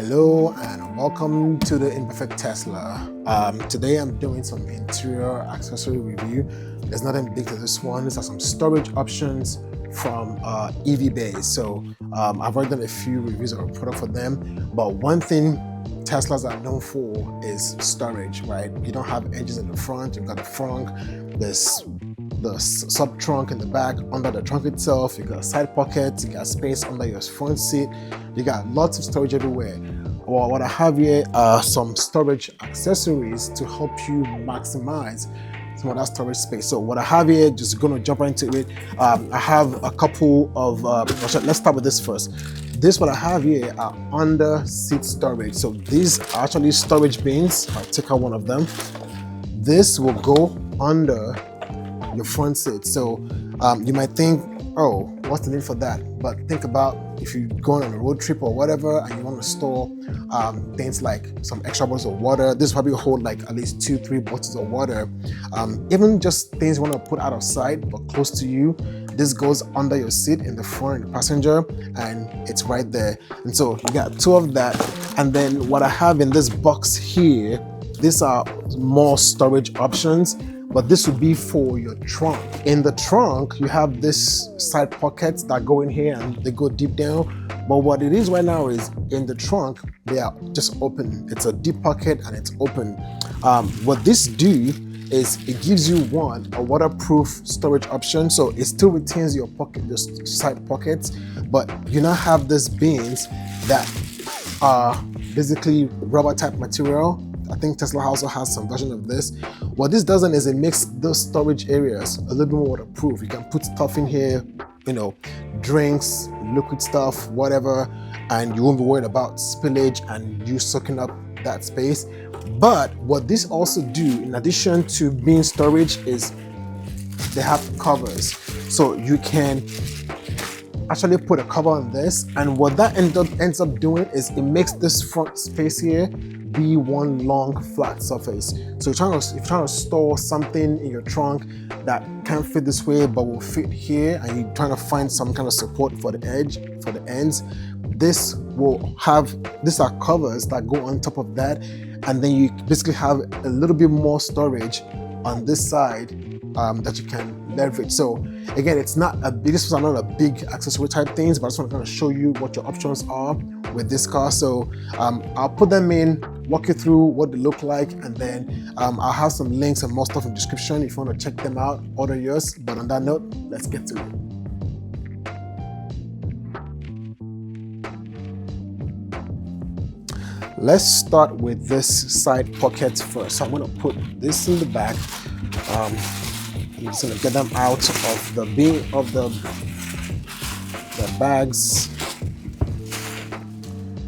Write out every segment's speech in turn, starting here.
Hello and welcome to the Imperfect Tesla. Today I'm doing some interior accessory review. There's nothing big to this one. These are some storage options from EVBase. So I've already done a few reviews of a product for them, but one thing Teslas are known for is storage, right? You don't have engines in the front, you've got the front, there's the sub trunk in the back, under the trunk itself, you got side pockets, you got space under your front seat, you got lots of storage everywhere. Well, what I have here are some storage accessories to help you maximize some of that storage space. So what I have here, just gonna jump right into it. I have a couple of, let's start with this first. This what I have here are under-seat storage. So these are actually storage bins. I'll take out one of them. This will go under your front seat. So you might think, oh, what's the need for that? But think about if you're going on a road trip or whatever and you want to store things like some extra bottles of water. This probably hold like at least 2-3 bottles of water. Even just things you want to put out of sight but close to you. This goes under your seat in the front, in the passenger, and it's right there. And so you got two of that. And then what I have in this box here, these are more storage options, but this would be for your trunk. In the trunk, you have this side pockets that go in here and they go deep down. But what it is right now is in the trunk, they are just open. It's a deep pocket and it's open. What this do is it gives you a waterproof storage option. So it still retains your pocket, your side pockets, but you now have these bins that are basically rubber type material. I think Tesla also has some version of this. What this doesn't is it makes those storage areas a little bit more waterproof. You can put stuff in here, you know, drinks, liquid stuff, whatever, and you won't be worried about spillage and you soaking up that space. But what this also do, in addition to being storage, is they have covers. So you can actually put a cover on this, and what that ends up doing is it makes this front space here be one long flat surface. So if you're trying to store something in your trunk that can't fit this way but will fit here, and you're trying to find some kind of support for the edge, for the ends, these are covers that go on top of that, and then you basically have a little bit more storage on this side that you can leverage. So again, this is not a big accessory type things, but I just want to kind of show you what your options are with this car. So I'll put them in, walk you through what they look like, and then I'll have some links and more stuff in the description if you want to check them out, order yours. But on that note, let's get to it. Let's start with this side pocket first. So I'm going to put this in the back. I'm just going to get them out of the bags.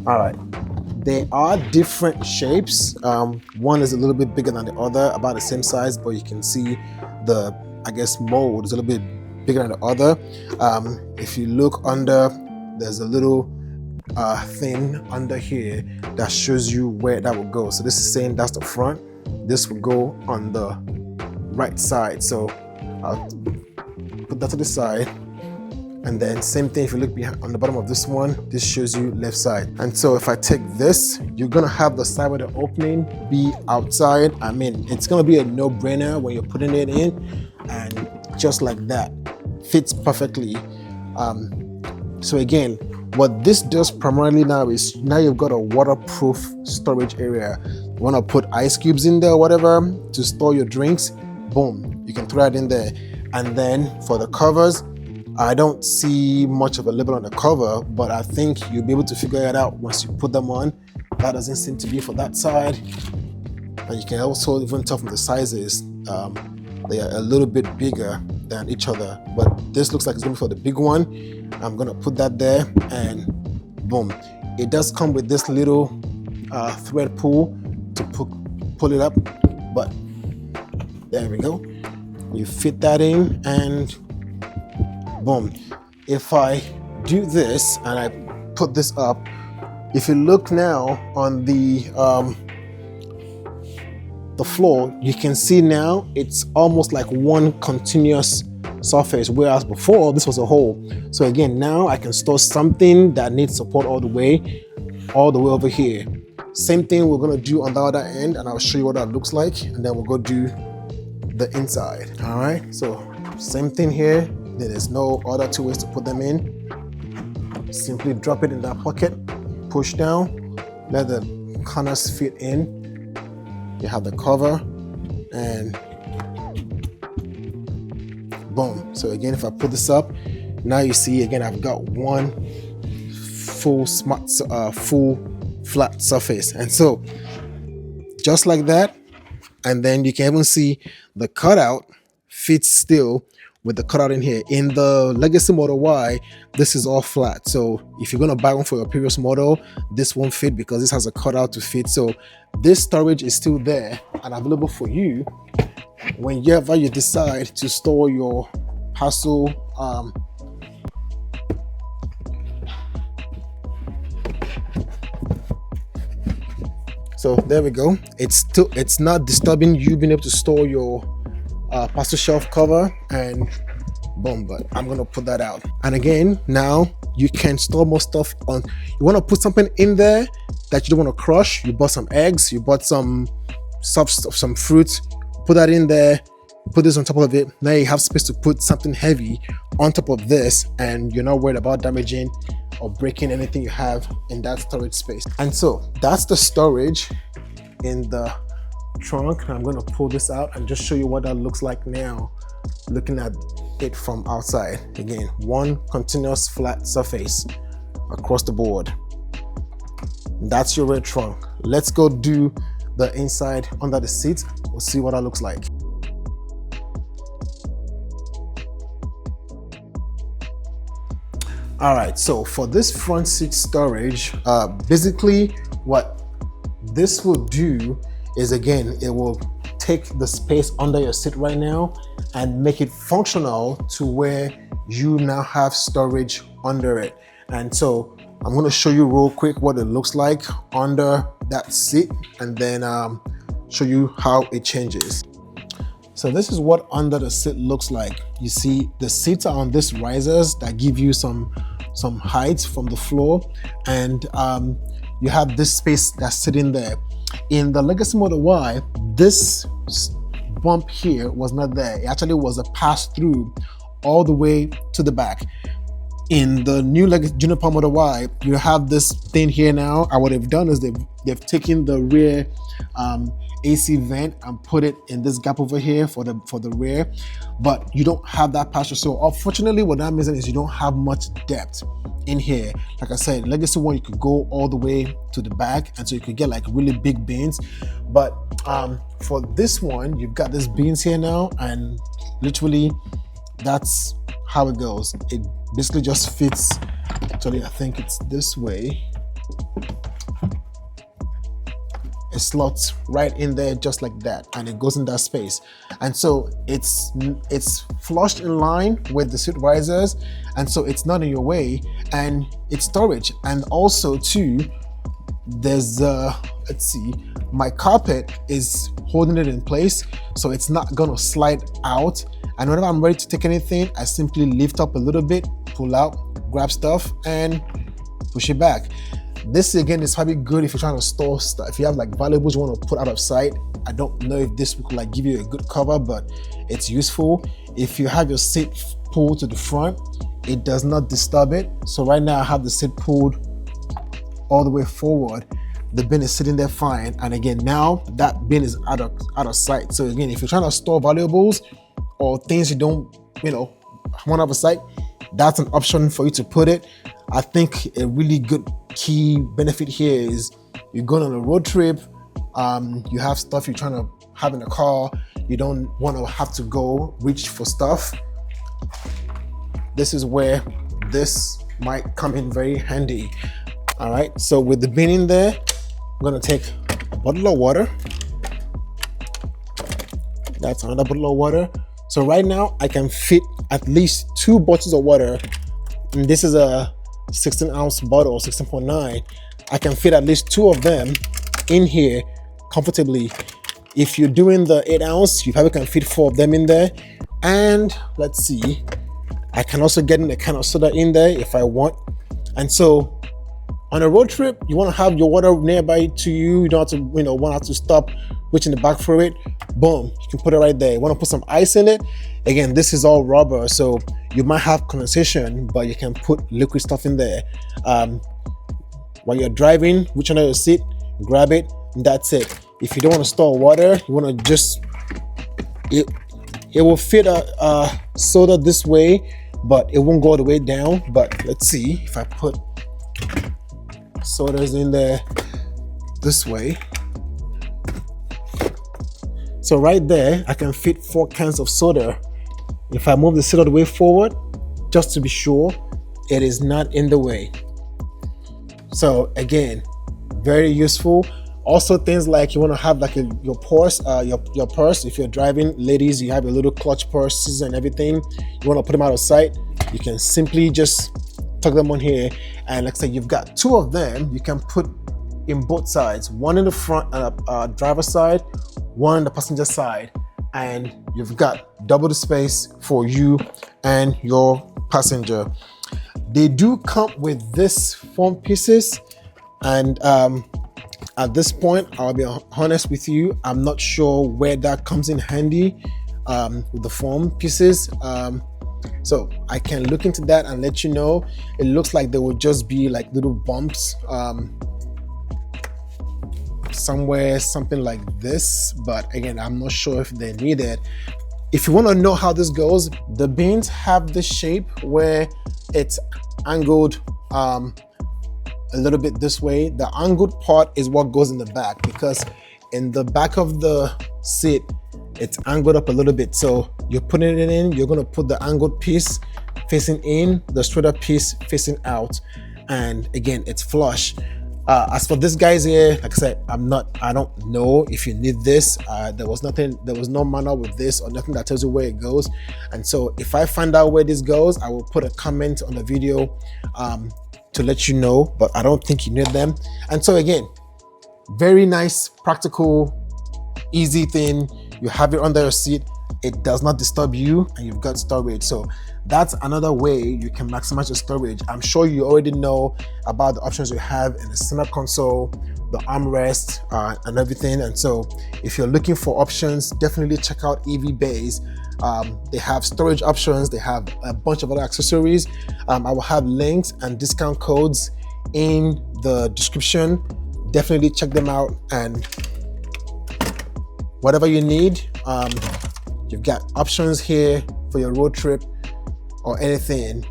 All right, they are different shapes. One is a little bit bigger than the other, about the same size, but you can see the, I guess, mold is a little bit bigger than the other. If you look under, there's a little thing under here that shows you where that will go. So this is saying that's the front. This will go on the right side. So I'll put that to the side. And then same thing, if you look behind, on the bottom of this one, this shows you left side. And so if I take this, you're gonna have the side with the opening be outside. I mean, it's gonna be a no-brainer when you're putting it in, and just like that, fits perfectly. So again, what this does primarily now is now you've got a waterproof storage area. You wanna put ice cubes in there or whatever to store your drinks, boom, you can throw it in there. And then for the covers, I don't see much of a label on the cover, but I think you'll be able to figure it out once you put them on. That doesn't seem to be for that side. And you can also even tell from the sizes, they are a little bit bigger than each other, but this looks like it's going to be for the big one. I'm going to put that there, and boom. It does come with this little thread pull to pull it up, but there we go. You fit that in, and boom. If I do this and I put this up, if you look now on the floor, you can see now it's almost like one continuous surface, whereas before this was a hole. So again, now I can store something that needs support all the way all the way over here. Same thing we're gonna do on the other end, and I'll show you what that looks like, and then we'll go do the inside. All right, so same thing here. There's no other two ways to put them in. Simply drop it in that pocket, push down, let the corners fit in. You have the cover, and boom. So again, if I put this up, now you see again I've got one full flat surface, and so just like that. And then you can even see the cutout fits still with the cutout in here. In the Legacy Model Y, this is all flat. So if you're gonna buy one for your previous model, this won't fit because this has a cutout to fit. So this storage is still there and available for you whenever you decide to store your parcel. So there we go. It's not disturbing you being able to store your parcel shelf cover, and boom, but I'm gonna put that out. And again, now you can store more stuff on. You want to put something in there that you don't want to crush. You bought some eggs, you bought some soft stuff, some fruits, put that in there, put this on top of it. Now you have space to put something heavy on top of this, and you're not worried about damaging or breaking anything you have in that storage space. And so that's the storage in the trunk. I'm going to pull this out and just show you what that looks like now, looking at it from outside. Again, one continuous flat surface across the board. That's your rear trunk. Let's go do the inside under the seat. We'll see what that looks like. All right, so for this front seat storage, basically what this will do is, again, it will take the space under your seat right now and make it functional to where you now have storage under it. And so I'm going to show you real quick what it looks like under that seat, and then show you how it changes. So this is what under the seat looks like. You see the seats are on these risers that give you some height from the floor, and you have this space that's sitting there. In the Legacy Model Y, this bump here was not there. It actually was a pass through all the way to the back. In the new Juniper Model Y, you have this thing here now, and what they've done is they've taken the rear AC vent and put it in this gap over here for the rear, but you don't have that pass-through. So unfortunately, what that means is you don't have much depth in here. Like I said, Legacy one, you could go all the way to the back, and so you could get like really big bins. But for this one, you've got these bins here now, and literally that's how it goes. It basically just fits. Actually, I think it's this way. It slots right in there just like that, and it goes in that space. And so it's flushed in line with the seat risers, and so it's not in your way, and it's storage. And also too, there's let's see, my carpet is holding it in place, so it's not gonna slide out. And whenever I'm ready to take anything, I simply lift up a little bit, pull out, grab stuff, and push it back. This again is probably good if you're trying to store stuff. If you have like valuables you want to put out of sight. I don't know if this would like give you a good cover, but it's useful. If you have your seat pulled to the front, it does not disturb it. So right now I have the seat pulled all the way forward. The bin is sitting there fine. And again, now that bin is out of sight. So again, if you're trying to store valuables or things you don't, want out of sight, that's an option for you to put it. I think a really good key benefit here is you're going on a road trip, you have stuff you're trying to have in a car, you don't want to have to go reach for stuff. This is where this might come in very handy. All right, so with the bin in there, I'm going to take a bottle of water. That's another bottle of water. So right now I can fit at least 2 bottles of water, and this is a 16-ounce bottle, 16.9. I can fit at least 2 of them in here comfortably. If you're doing the 8-ounce, you probably can fit 4 of them in there. And let's see, I can also get in a can of soda in there if I want. And so On a road trip, you want to have your water nearby to you. You don't have to, want to stop, reach in the back for it. Boom, you can put it right there. You want to put some ice in it. Again, this is all rubber, so you might have condensation, but you can put liquid stuff in there. While you're driving, reach under your seat, grab it, and that's it. If you don't want to store water, you want to just, it will fit a soda this way, but it won't go all the way down. But let's see if I put sodas in there this way. So right there, I can fit 4 cans of soda. If I move the seat all the way forward, just to be sure, it is not in the way. So again, very useful. Also things like you want to have like your purse, your purse. If you're driving, ladies, you have your little clutch purses and everything. You want to put them out of sight. You can simply just tuck them on here, and like I said, you've got 2 of them you can put in both sides, one in the front driver's side, one on the passenger side, and you've got double the space for you and your passenger. They do come with this foam pieces, and at this point, I'll be honest with you, I'm not sure where that comes in handy with the foam pieces. So I can look into that and let you know. It looks like there will just be like little bumps somewhere, something like this, but again, I'm not sure if they're needed. If you want to know how this goes, the bins have this shape where it's angled a little bit this way. The angled part is what goes in the back, because in the back of the seat, it's angled up a little bit. So you're putting it in, you're gonna put the angled piece facing in, the straight up piece facing out. And again, it's flush. As for this guys here, like I said, I don't know if you need this. There was no manual with this or nothing that tells you where it goes. And so if I find out where this goes, I will put a comment on the video to let you know, but I don't think you need them. And so again, very nice, practical, easy thing. You have it under your seat, it does not disturb you, and you've got storage. So that's another way you can maximize your storage. I'm sure you already know about the options you have in the center console, the armrest, and everything. And so if you're looking for options, definitely check out EVBase. They have storage options, they have a bunch of other accessories. I will have links and discount codes in the description. Definitely check them out, and whatever you need, you've got options here for your road trip or anything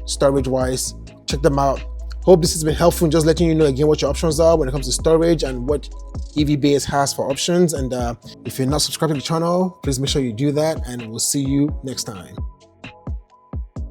storage wise. Check them out. Hope this has been helpful in just letting you know again what your options are when it comes to storage and what EVBase has for options. And if you're not subscribed to the channel, please make sure you do that, and we'll see you next time.